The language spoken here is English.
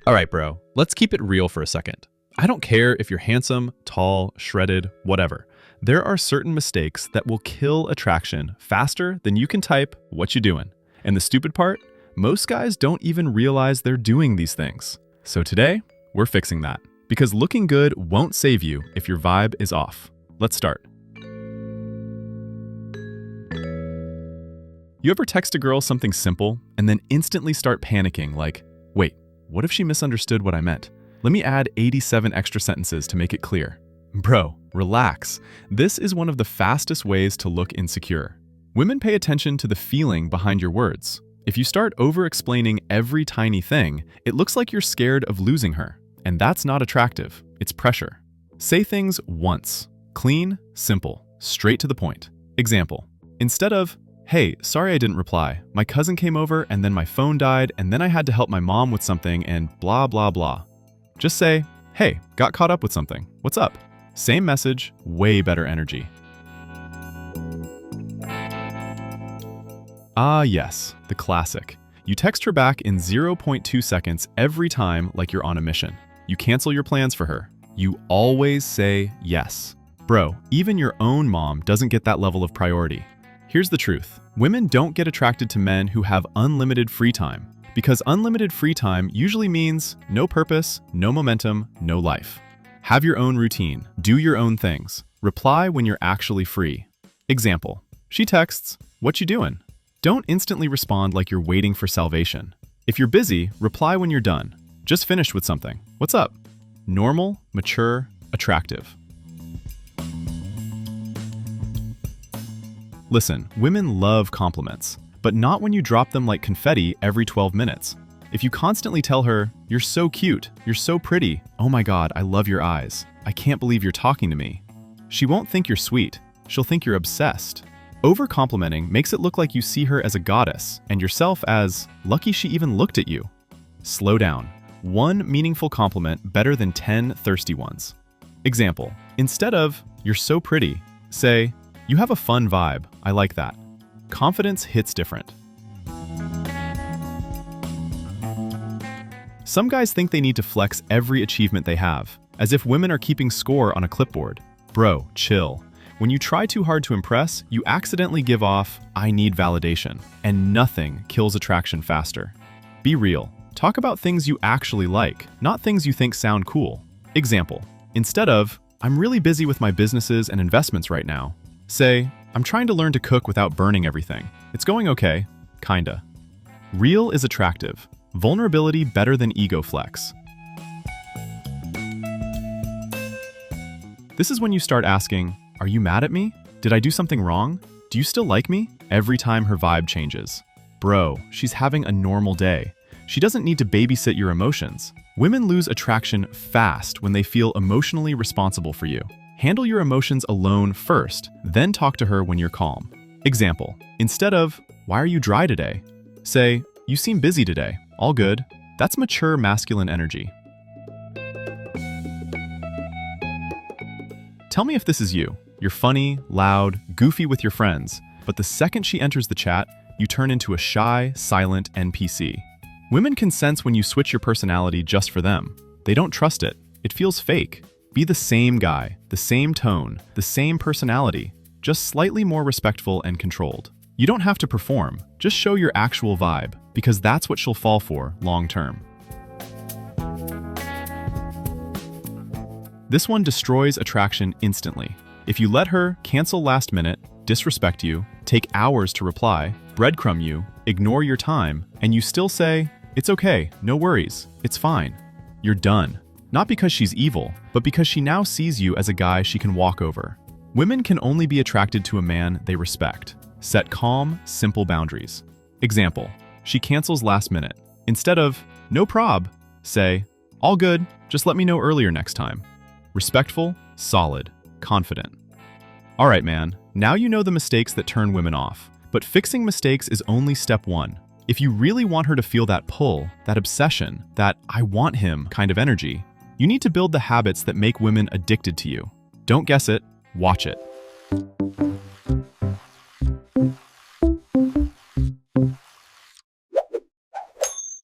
All right, bro, let's keep it real for a second. I don't care if you're handsome, tall, shredded, whatever. There are certain mistakes that will kill attraction faster than you can type "what you doing?" And the stupid part? Most guys don't even realize they're doing these things. So today, we're fixing that. Because looking good won't save you if your vibe is off. Let's start. You ever text a girl something simple and then instantly start panicking like, wait, what if she misunderstood what I meant? Let me add 87 extra sentences to make it clear. Bro, relax. This is one of the fastest ways to look insecure. Women pay attention to the feeling behind your words. If you start over-explaining every tiny thing, it looks like you're scared of losing her. And that's not attractive, it's pressure. Say things once. Clean, simple, straight to the point. Example, instead of, "Hey, sorry I didn't reply. My cousin came over and then my phone died and then I had to help my mom with something and blah blah blah." Just say, "Hey, got caught up with something. What's up?" Same message, way better energy. Ah yes, the classic. You text her back in 0.2 seconds every time like you're on a mission. You cancel your plans for her. You always say yes. Bro, even your own mom doesn't get that level of priority. Here's the truth. Women don't get attracted to men who have unlimited free time, because unlimited free time usually means no purpose, no momentum, no life. Have your own routine. Do your own things. Reply when you're actually free. Example, she texts, "What you doing?" Don't instantly respond like you're waiting for salvation. If you're busy, reply when you're done. Just finished with something. What's up? Normal, mature, attractive. Listen, women love compliments, but not when you drop them like confetti every 12 minutes. If you constantly tell her, "You're so cute, you're so pretty, oh my god, I love your eyes, I can't believe you're talking to me," she won't think you're sweet, she'll think you're obsessed. Over-complimenting makes it look like you see her as a goddess, and yourself as, "Lucky she even looked at you." Slow down. One meaningful compliment better than 10 thirsty ones. Example, instead of, "You're so pretty," say, "You have a fun vibe, I like that." Confidence hits different. Some guys think they need to flex every achievement they have, as if women are keeping score on a clipboard. Bro, chill. When you try too hard to impress, you accidentally give off, "I need validation," and nothing kills attraction faster. Be real. Talk about things you actually like, not things you think sound cool. Example, instead of, "I'm really busy with my businesses and investments right now," say, "I'm trying to learn to cook without burning everything. It's going okay, kinda." Real is attractive. Vulnerability better than ego flex. This is when you start asking, "Are you mad at me? Did I do something wrong? Do you still like me?" every time her vibe changes. Bro, she's having a normal day. She doesn't need to babysit your emotions. Women lose attraction fast when they feel emotionally responsible for you. Handle your emotions alone first, then talk to her when you're calm. Example, instead of, "Why are you dry today?" say, "You seem busy today. All good." That's mature masculine energy. Tell me if this is you. You're funny, loud, goofy with your friends, but the second she enters the chat, you turn into a shy, silent NPC. Women can sense when you switch your personality just for them. They don't trust it. It feels fake. Be the same guy, the same tone, the same personality, just slightly more respectful and controlled. You don't have to perform, just show your actual vibe, because that's what she'll fall for long term. This one destroys attraction instantly. If you let her cancel last minute, disrespect you, take hours to reply, breadcrumb you, ignore your time, and you still say, "It's okay, no worries, it's fine," you're done. Not because she's evil, but because she now sees you as a guy she can walk over. Women can only be attracted to a man they respect. Set calm, simple boundaries. Example, she cancels last minute. Instead of, "No prob," say, "All good, just let me know earlier next time." Respectful, solid, confident. All right, man, now you know the mistakes that turn women off. But fixing mistakes is only step one. If you really want her to feel that pull, that obsession, that "I want him" kind of energy, you need to build the habits that make women addicted to you. Don't guess it, watch it.